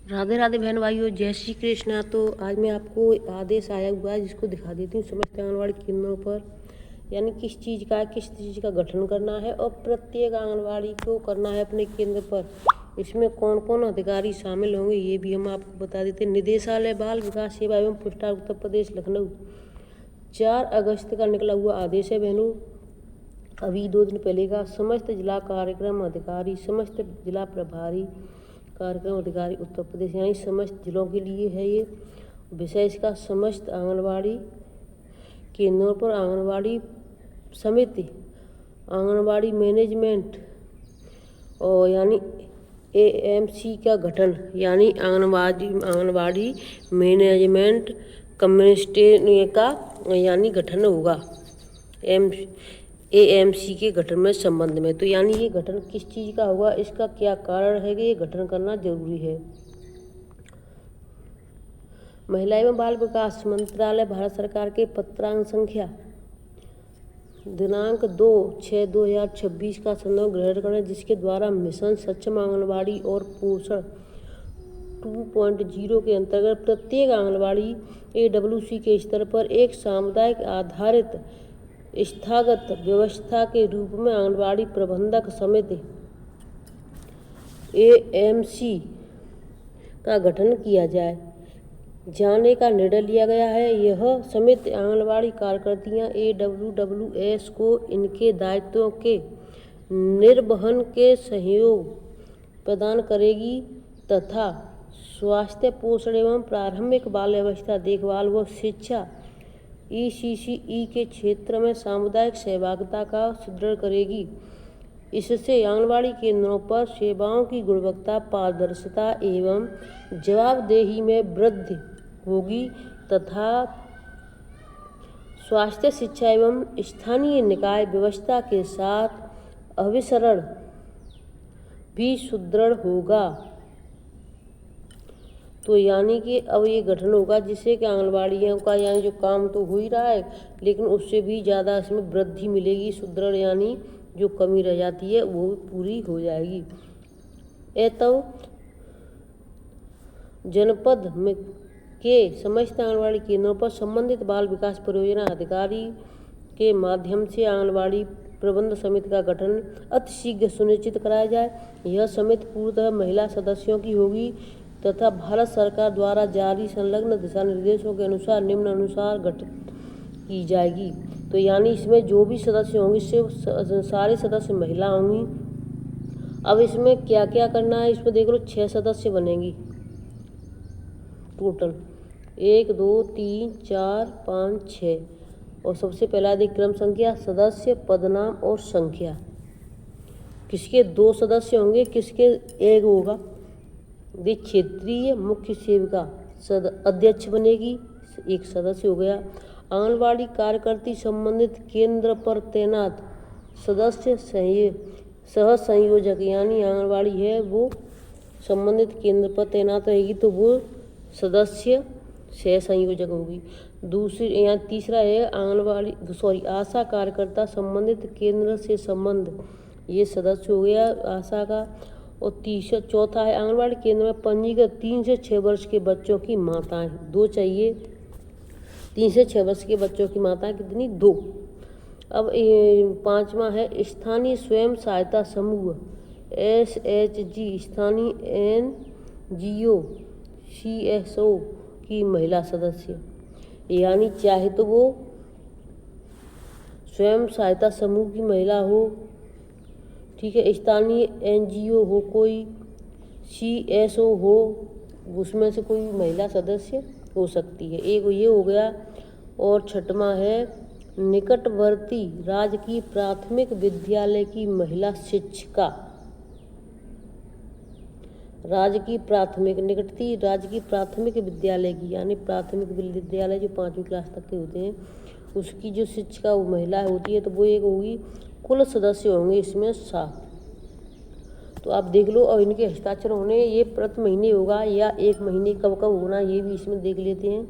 राधे राधे बहन भाइयों, जय श्री कृष्णा। तो आज मैं आपको आदेश आया हुआ है जिसको दिखा देती हूँ। समस्त आंगनबाड़ी केंद्रों पर यानी किस चीज़ का गठन करना है और प्रत्येक आंगनबाड़ी को करना है अपने केंद्र पर। इसमें कौन कौन अधिकारी शामिल होंगे ये भी हम आपको बता देते हैं। निदेशालय बाल विकास सेवा एवं पुरस्कार उत्तर प्रदेश लखनऊ 4 अगस्त का निकला हुआ आदेश है बहनों, अभी 2 दिन पहले का। समस्त जिला कार्यक्रम अधिकारी, समस्त जिला प्रभारी कार्यक्रम अधिकारी उत्तर प्रदेश, यानी समस्त जिलों के लिए है ये विषय। इसका समस्त आंगनबाड़ी केंद्रों पर आंगनबाड़ी समिति, आंगनबाड़ी मैनेजमेंट और यानी एएमसी का गठन, यानी आंगनबाड़ी मैनेजमेंट कम्युनिटी का यानी गठन होगा एएमसी के गठन में संबंध में। तो यानी ये गठन किस चीज़ का होगा, इसका क्या कारण है कि ये गठन करना जरूरी है। महिला एवं बाल विकास मंत्रालय भारत सरकार के पत्रांक संख्या दिनांक 2/6/2026 का संदर्भ ग्रहण करें, जिसके द्वारा मिशन सक्षम आंगनबाड़ी और पोषण 2.0 के अंतर्गत प्रत्येक आंगनबाड़ी AWC के स्तर पर एक सामुदायिक आधारित संस्थागत व्यवस्था के रूप में आंगनबाड़ी प्रबंधक समिति AMC का गठन किया जाने का निर्णय लिया गया है। यह समिति आंगनबाड़ी कार्यकर्तियां AWWS को इनके दायित्वों के निर्वहन के सहयोग प्रदान करेगी तथा स्वास्थ्य, पोषण एवं प्रारंभिक बाल अवस्था देखभाल व शिक्षा ECCE के क्षेत्र में सामुदायिक सहभागिता का सुदृढ़ करेगी। इससे आंगनबाड़ी केंद्रों पर सेवाओं की गुणवत्ता, पारदर्शिता एवं जवाबदेही में वृद्धि होगी तथा स्वास्थ्य, शिक्षा एवं स्थानीय निकाय व्यवस्था के साथ अभिसरण भी सुदृढ़ होगा। तो यानी कि अब ये गठन होगा जिससे कि आंगनबाड़ियों का यानी जो काम तो हो ही रहा है, लेकिन उससे भी ज़्यादा इसमें वृद्धि मिलेगी, सुदृढ़, यानी जो कमी रह जाती है वो पूरी हो जाएगी। तो जनपद में के समस्त आंगनबाड़ी केंद्रों पर संबंधित बाल विकास परियोजना अधिकारी के माध्यम से आंगनबाड़ी प्रबंध समिति का गठन अतिशीघ्र सुनिश्चित कराया जाए। यह समिति पूर्णतः महिला सदस्यों की होगी तथा भारत सरकार द्वारा जारी संलग्न दिशा निर्देशों के अनुसार निम्नानुसार गठित की जाएगी। तो यानी इसमें जो भी सदस्य होंगे इससे सारे सदस्य महिला होंगी। अब इसमें क्या क्या करना है इसमें देख लो। 6 सदस्य बनेंगी टोटल, 1 2 3 4 5 6। और सबसे पहला क्रम संख्या, सदस्य, पदनाम और संख्या। किसके 2 सदस्य होंगे, किसके 1 होगा। क्षेत्रीय मुख्य सेविका अध्यक्ष बनेगी, 1 सदस्य हो गया। आंगनबाड़ी कार्यकर्ती संबंधित केंद्र पर तैनात सदस्य सह संयोजक, यानी आंगनबाड़ी है वो संबंधित केंद्र पर तैनात रहेगी तो वो सदस्य सह संयोजक होगी। तीसरा है आशा कार्यकर्ता संबंधित केंद्र से संबंध, ये सदस्य हो गया आशा का। और चौथा है आंगनबाड़ी केंद्र में पंजीकृत 3 से 6 वर्ष के बच्चों की माताएं, 2 चाहिए। 3 से 6 वर्ष के बच्चों की माताएं कितनी, 2। अब 5वां है स्थानीय स्वयं सहायता समूह SHG, स्थानीय NGO CSO की महिला सदस्य, यानी चाहे तो वो स्वयं सहायता समूह की महिला हो, ठीक है, स्थानीय NGO हो, कोई CSO हो, उसमें से कोई महिला सदस्य हो सकती है। एक ये हो गया। और 6वां है निकटवर्ती राजकीय प्राथमिक विद्यालय की महिला शिक्षिका। राजकीय प्राथमिक विद्यालय की, यानी प्राथमिक विद्यालय जो 5वीं क्लास तक के होते हैं उसकी जो शिक्षिका वो महिला होती है तो वो एक होगी। कुल सदस्य होंगे इसमें 7। तो आप देख लो। और इनके हस्ताक्षर होने ये प्रति महीने होगा या 1 महीने कब होना ये भी इसमें देख लेते हैं।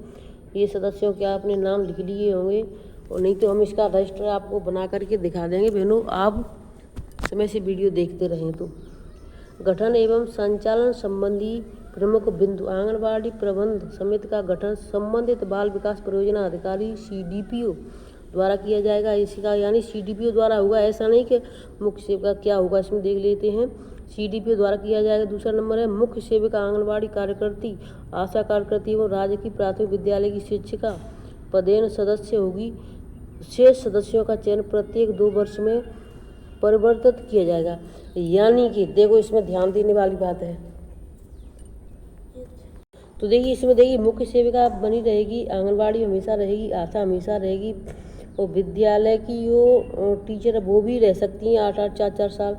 ये सदस्यों के आपने नाम लिख लिए होंगे और नहीं तो हम इसका रजिस्टर आपको बना करके दिखा देंगे बहनों, आप समय से वीडियो देखते रहें। तो गठन एवं संचालन संबंधी प्रमुख बिंदु। आंगनबाड़ी प्रबंध समिति का गठन संबंधित बाल विकास परियोजना अधिकारी CDPO द्वारा किया जाएगा। इसका यानी CDPO द्वारा होगा, ऐसा नहीं कि मुख्य सेविका क्या होगा, इसमें देख लेते हैं। CDPO द्वारा किया जाएगा। दूसरा नंबर है मुख्य सेविका आंगनबाड़ी कार्यकर्ती, आशा कार्यकर्ती एवं राज्य की प्राथमिक विद्यालय की शिक्षिका पदेन सदस्य होगी। शेष सदस्यों का चयन प्रत्येक 2 वर्ष में परिवर्तित किया जाएगा। यानी कि देखो, इसमें ध्यान देने वाली बात है। तो देखिए, इसमें देखिए मुख्य सेविका बनी रहेगी, आंगनबाड़ी हमेशा रहेगी, आशा हमेशा रहेगी, और विद्यालय की जो टीचर वो भी रह सकती हैं 8-8, 4-4 साल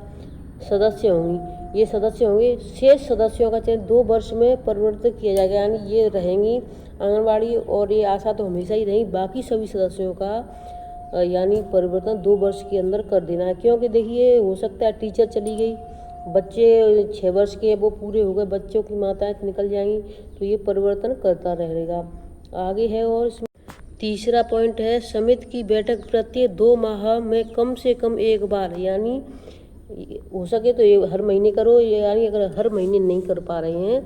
सदस्य होंगी। ये सदस्य होंगे। शेष सदस्यों का चयन 2 वर्ष में परिवर्तित किया जाएगा। यानी ये रहेंगी आंगनबाड़ी और ये आशा तो हमेशा ही रहेंगी, बाकी सभी सदस्यों का यानी परिवर्तन 2 वर्ष के अंदर कर देना है। क्योंकि देखिए, हो सकता है टीचर चली गई, बच्चे 6 वर्ष के वो पूरे हो गए, बच्चों की माताएं निकल जाएंगी, तो ये परिवर्तन करता रहेगा। आगे है और इसमें तीसरा पॉइंट है समिति की बैठक प्रत्येक 2 माह में कम से कम एक बार, यानी हो सके तो ये हर महीने करो, यानी अगर हर महीने नहीं कर पा रहे हैं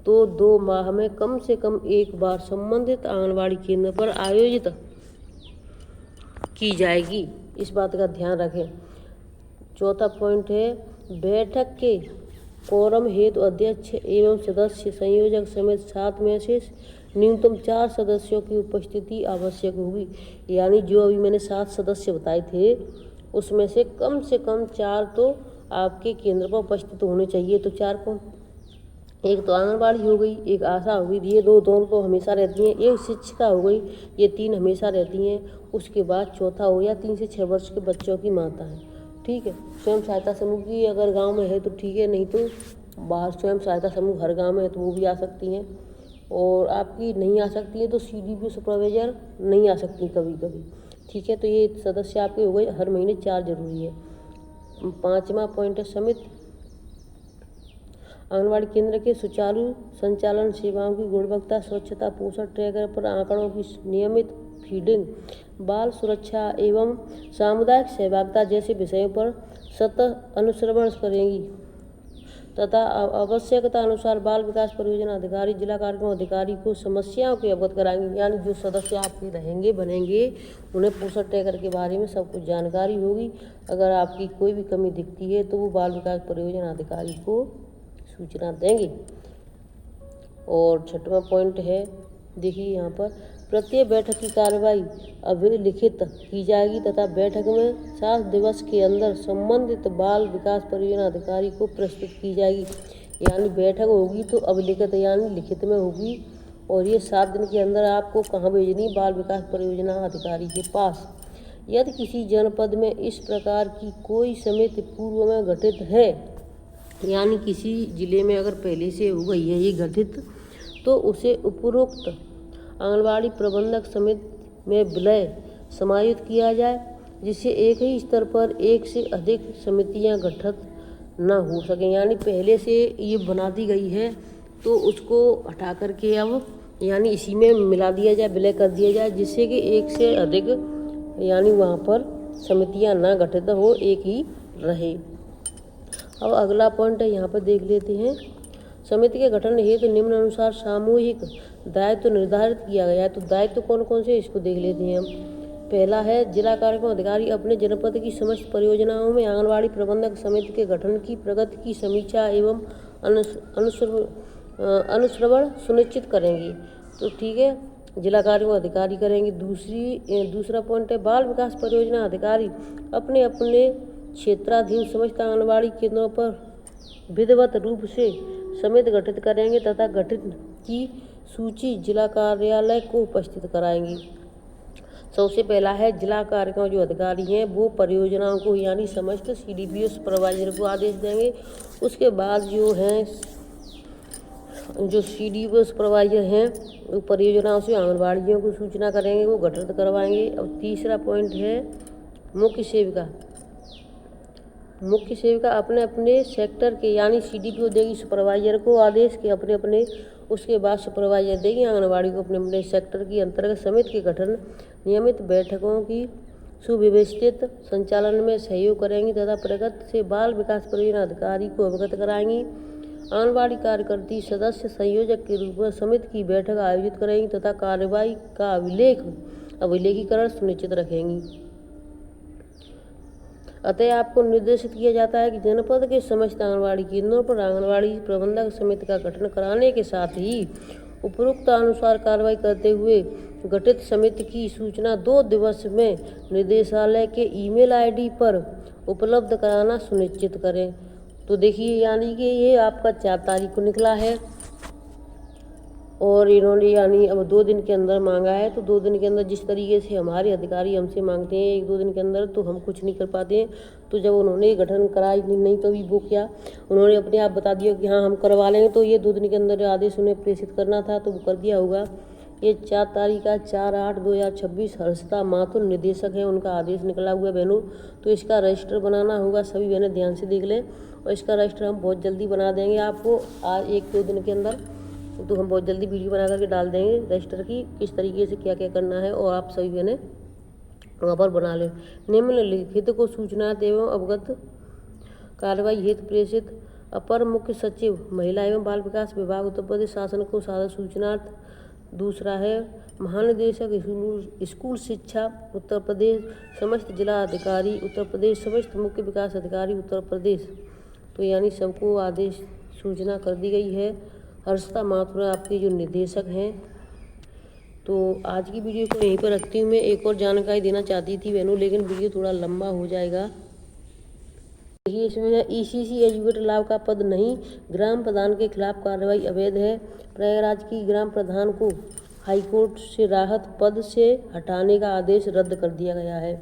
तो 2 माह में कम से कम एक बार संबंधित आंगनबाड़ी केंद्र पर आयोजित की जाएगी। इस बात का ध्यान रखें। चौथा पॉइंट है बैठक के कोरम हेतु अध्यक्ष एवं सदस्य संयोजक समेत 7 में से न्यूनतम 4 सदस्यों की उपस्थिति आवश्यक होगी। यानी जो अभी मैंने 7 सदस्य बताए थे उसमें से कम 4 तो आपके केंद्र पर उपस्थित होने चाहिए। तो 4 कौन? एक तो आंगनबाड़ी हो गई, एक आशा हो गई, ये दोनों तो हमेशा रहती हैं, एक शिक्षिका हो गई, ये 3 हमेशा रहती हैं। उसके बाद चौथा हो गया 3 से 6 वर्ष के बच्चों की माता है। ठीक है। स्वयं सहायता समूह की अगर गांव में है तो ठीक है, नहीं तो बाहर स्वयं सहायता समूह हर गांव में है तो वो भी आ सकती हैं, और आपकी नहीं आ सकती है तो CDPO सुपरवाइजर नहीं आ सकती कभी कभी। ठीक है। तो ये सदस्य आपके हो गए, हर महीने 4 जरूरी है। 5वां पॉइंट है समिति आंगनबाड़ी केंद्र के सुचारू संचालन, सेवाओं की गुणवत्ता, स्वच्छता, पोषण ट्रैकर पर आंकड़ों की नियमित फीडिंग, बाल सुरक्षा एवं सामुदायिक सहभागिता जैसे विषयों पर सतत अनुश्रवण करेंगी तथा आवश्यकता अनुसार बाल विकास परियोजना अधिकारी, जिला कार्यक्रम अधिकारी को समस्याओं के अवगत कराएंगे। यानी जो सदस्य आपके रहेंगे बनेंगे उन्हें पोषण ट्रैकर के बारे में सब कुछ जानकारी होगी। अगर आपकी कोई भी कमी दिखती है तो वो बाल विकास परियोजना अधिकारी को सूचना देंगे। और 6वां पॉइंट है, देखिए यहाँ पर प्रत्येक बैठक की कार्रवाई अभिलिखित की जाएगी तथा बैठक में 7 दिवस के अंदर संबंधित बाल विकास परियोजना अधिकारी को प्रस्तुत की जाएगी। यानी बैठक होगी तो अभिलिखित यानी लिखित में होगी, और ये 7 दिन के अंदर आपको कहाँ भेजनी? बाल विकास परियोजना अधिकारी के पास। यदि किसी जनपद में इस प्रकार की कोई समिति पूर्व में गठित है, यानी किसी जिले में अगर पहले से हो गई है ये गठित, तो उसे उपरोक्त आंगनबाड़ी प्रबंधक समिति में विलय समायोजित किया जाए, जिससे एक ही स्तर पर एक से अधिक समितियां गठित न हो सकें। यानी पहले से ये बना दी गई है तो उसको हटा करके अब यानी इसी में मिला दिया जाए, विलय कर दिया जाए, जिससे कि एक से अधिक यानी वहाँ पर समितियां ना गठित हो, एक ही रहे। अब अगला पॉइंट है, यहाँ पर देख लेते हैं। समिति के गठन हेतु निम्न अनुसार सामूहिक दायित्व निर्धारित किया गया है। तो दायित्व कौन कौन से इसको देख लेते हैं हम। पहला है जिला कार्यक्रम अधिकारी अपने जनपद की समस्त परियोजनाओं में आंगनबाड़ी प्रबंधक समिति के गठन की प्रगति की समीक्षा एवं अनुश्रवण सुनिश्चित करेंगे। तो ठीक है, जिला कार्यक्रम अधिकारी करेंगे। दूसरा पॉइंट है बाल विकास परियोजना अधिकारी अपने अपने क्षेत्राधीन समस्त आंगनबाड़ी केंद्रों पर विधिवत रूप से समिति गठित करेंगे तथा गठित की सूची जिला कार्यालय को उपस्थित कराएंगी। सबसे पहला है जिला कार्यक्रम जो अधिकारी हैं वो परियोजनाओं को यानी समस्त CDPO सुपरवाइजर को आदेश देंगे। उसके बाद जो CDPO सुपरवाइजर हैं वो परियोजनाओं से आंगनबाड़ियों को सूचना करेंगे, वो गठित करवाएंगे। अब तीसरा पॉइंट है मुख्य सेविका अपने अपने सेक्टर के यानी CDPO देगी सुपरवाइजर को आदेश के अपने अपने, उसके बाद सुपरवाइजर देगी आंगनबाड़ी को अपने अपने सेक्टर के अंतर्गत समिति के गठन, नियमित बैठकों की सुव्यवस्थित संचालन में सहयोग करेंगी तथा प्रगति से बाल विकास परियोजना अधिकारी को अवगत कराएंगी। आंगनबाड़ी कार्यकर्ती सदस्य संयोजक के रूप में समिति की बैठक आयोजित करेंगी तथा कार्रवाई का अभिलेखीकरण सुनिश्चित रखेंगी। अतः आपको निर्देशित किया जाता है कि जनपद के समस्त आंगनबाड़ी केंद्रों पर आंगनबाड़ी प्रबंधक समिति का गठन कराने के साथ ही उपरोक्त अनुसार कार्रवाई करते हुए गठित समिति की सूचना 2 दिवस में निदेशालय के ईमेल आईडी पर उपलब्ध कराना सुनिश्चित करें। तो देखिए यानी कि ये आपका 4 तारीख को निकला है और इन्होंने यानी अब 2 दिन के अंदर मांगा है। तो 2 दिन के अंदर जिस तरीके से हमारे अधिकारी हमसे मांगते हैं 1-2 दिन के अंदर, तो हम कुछ नहीं कर पाते हैं। तो जब उन्होंने गठन कराई नहीं तो भी वो क्या उन्होंने अपने आप बता दिया कि हाँ हम करवा लेंगे, तो ये 2 दिन के अंदर आदेश उन्हें प्रेषित करना था तो वो कर दिया होगा। ये 4 तारीख का 4/8/2026 हर्षिता माथुर निदेशक है, उनका आदेश निकला हुआ है बहनों। तो इसका रजिस्टर बनाना होगा, सभी बहनें ध्यान से देख लें और इसका रजिस्टर हम बहुत जल्दी बना देंगे आपको आज 1-2 दिन के अंदर। तो हम बहुत जल्दी वीडियो बना करके डाल देंगे रजिस्टर की किस तरीके से क्या क्या करना है और आप सभी बहनें वहाँ पर बना लें। निम्नलिखित को सूचना एवं अवगत कार्रवाई हेतु प्रेषित अपर मुख्य सचिव महिला एवं बाल विकास विभाग उत्तर प्रदेश शासन को सादर सूचनार्थ। दूसरा है महानिदेशक स्कूल शिक्षा उत्तर प्रदेश, समस्त जिला अधिकारी उत्तर प्रदेश, समस्त मुख्य विकास अधिकारी उत्तर प्रदेश। तो यानी सबको आदेश सूचना कर दी गई है। हर्षिता माथुर आपके जो निदेशक हैं। तो आज की वीडियो को यहीं पर रखती हूँ। मैं एक और जानकारी देना चाहती थी बहनों, लेकिन वीडियो थोड़ा लंबा हो जाएगा। देखिए इसमें ECC एजुकेटर लाभ का पद नहीं, ग्राम प्रधान के खिलाफ कार्रवाई अवैध है। प्रयागराज की ग्राम प्रधान को हाईकोर्ट से राहत पद से हटाने का आदेश रद्द कर दिया गया है।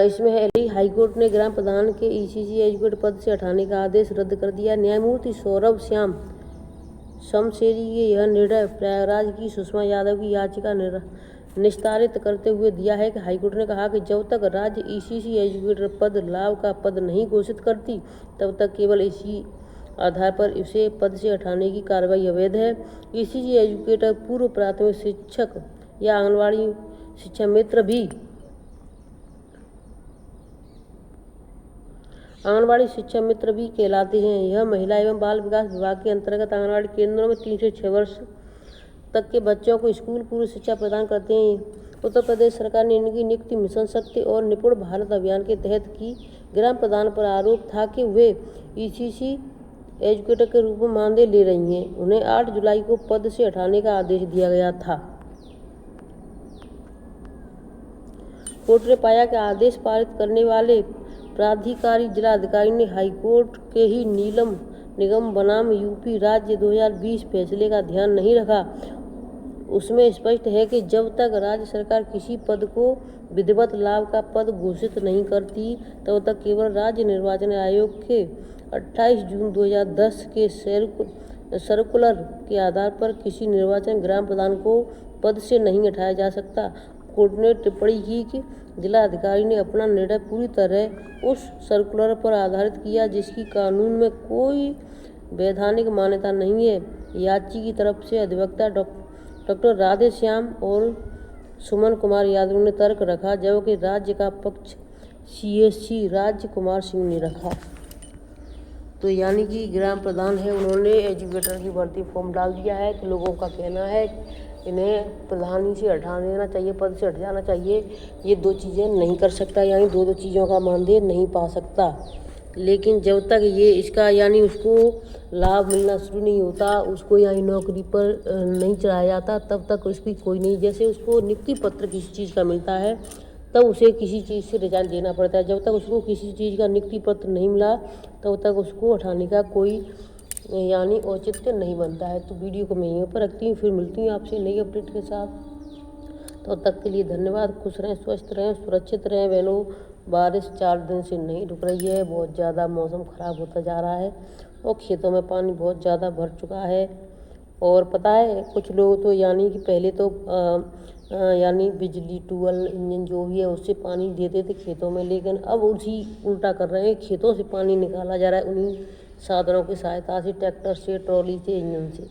इसमें है हाईकोर्ट ने ग्राम प्रधान के ECC एजुकेटर पद से हटाने का आदेश रद्द कर दिया। न्यायमूर्ति सौरभ श्याम शमशेरी के यह निर्णय प्रयागराज की सुषमा यादव की याचिका निस्तारित करते हुए दिया है कि हाईकोर्ट ने कहा कि जब तक राज्य ECC एजुकेटर पद लाभ का पद नहीं घोषित करती तब तक केवल इसी आधार पर इसे पद से हटाने की कार्रवाई अवैध है। ECC एजुकेटर पूर्व प्राथमिक शिक्षक या आंगनबाड़ी शिक्षा मित्र भी कहलाते हैं। यह महिला एवं बाल विकास विभाग के अंतर्गत आंगनबाड़ी केंद्रों में 3 से 6 वर्ष तक के बच्चों को स्कूल पूर्व शिक्षा प्रदान करते हैं। उत्तर प्रदेश सरकार ने इनकी नियुक्ति मिशन शक्ति और निपुण भारत अभियान के तहत की। ग्राम प्रधान पर आरोप था कि वे ECC एजुकेटर के रूप में मानदेय ले रही हैं। उन्हें 8 जुलाई को पद से हटाने का आदेश दिया गया था। कोर्ट ने पाया कि आदेश पारित करने वाले प्राधिकारी जिलाधिकारी ने हाईकोर्ट के ही नीलम निगम बनाम यूपी राज्य 2020 फैसले का ध्यान नहीं रखा। उसमें स्पष्ट है कि जब तक राज्य सरकार किसी पद को विधिवत लाभ का पद घोषित नहीं करती तब तक केवल राज्य निर्वाचन आयोग के 28 जून 2010 के सर्कुलर के आधार पर किसी निर्वाचन ग्राम प्रधान को पद से नहीं हटाया जा सकता। कोर्ट ने टिप्पणी की कि जिलाधिकारी ने अपना निर्णय पूरी तरह उस सर्कुलर पर आधारित किया जिसकी कानून में कोई वैधानिक मान्यता नहीं है। याची की तरफ से अधिवक्ता डॉक्टर राधे श्याम और सुमन कुमार यादव ने तर्क रखा, जबकि राज्य का पक्ष CSC राज्य कुमार सिंह ने रखा। तो यानी कि ग्राम प्रधान है, उन्होंने एजुकेटर की भर्ती फॉर्म डाल दिया है। तो लोगों का कहना है इन्हें प्रधानी से हटा देना चाहिए, पद से हट जाना चाहिए। ये 2 चीज़ें नहीं कर सकता, यानी 2 चीज़ों का मानदेय नहीं पा सकता। लेकिन जब तक ये इसका यानी उसको लाभ मिलना शुरू नहीं होता, उसको यानी नौकरी पर नहीं चढ़ाया जाता, तब तक उसकी कोई नहीं। जैसे उसको नियुक्ति पत्र किसी चीज़ का मिलता है तब उसे किसी चीज़ से रिजाइन देना पड़ता है। जब तक उसको किसी चीज़ का नियुक्ति पत्र नहीं मिला तब तक उसको हटाने का कोई यानी औचित्य नहीं बनता है। तो वीडियो को मैं यहीं पर रखती हूँ, फिर मिलती हूँ आपसे नई अपडेट के साथ। तो तब तक के लिए धन्यवाद। खुश रहें, स्वस्थ रहें, सुरक्षित रहें बहनों। बारिश 4 दिन से नहीं रुक रही है, बहुत ज़्यादा मौसम ख़राब होता जा रहा है और खेतों में पानी बहुत ज़्यादा भर चुका है। और पता है कुछ लोग तो यानी कि पहले तो यानी बिजली ट्यूबवेल इंजन जो भी है उससे पानी देते थे खेतों में, लेकिन अब उसी उल्टा कर रहे हैं, खेतों से पानी निकाला जा रहा है उन्हीं साधनों की सहायता से, ट्रैक्टर से, ट्रॉली से, इंजन से।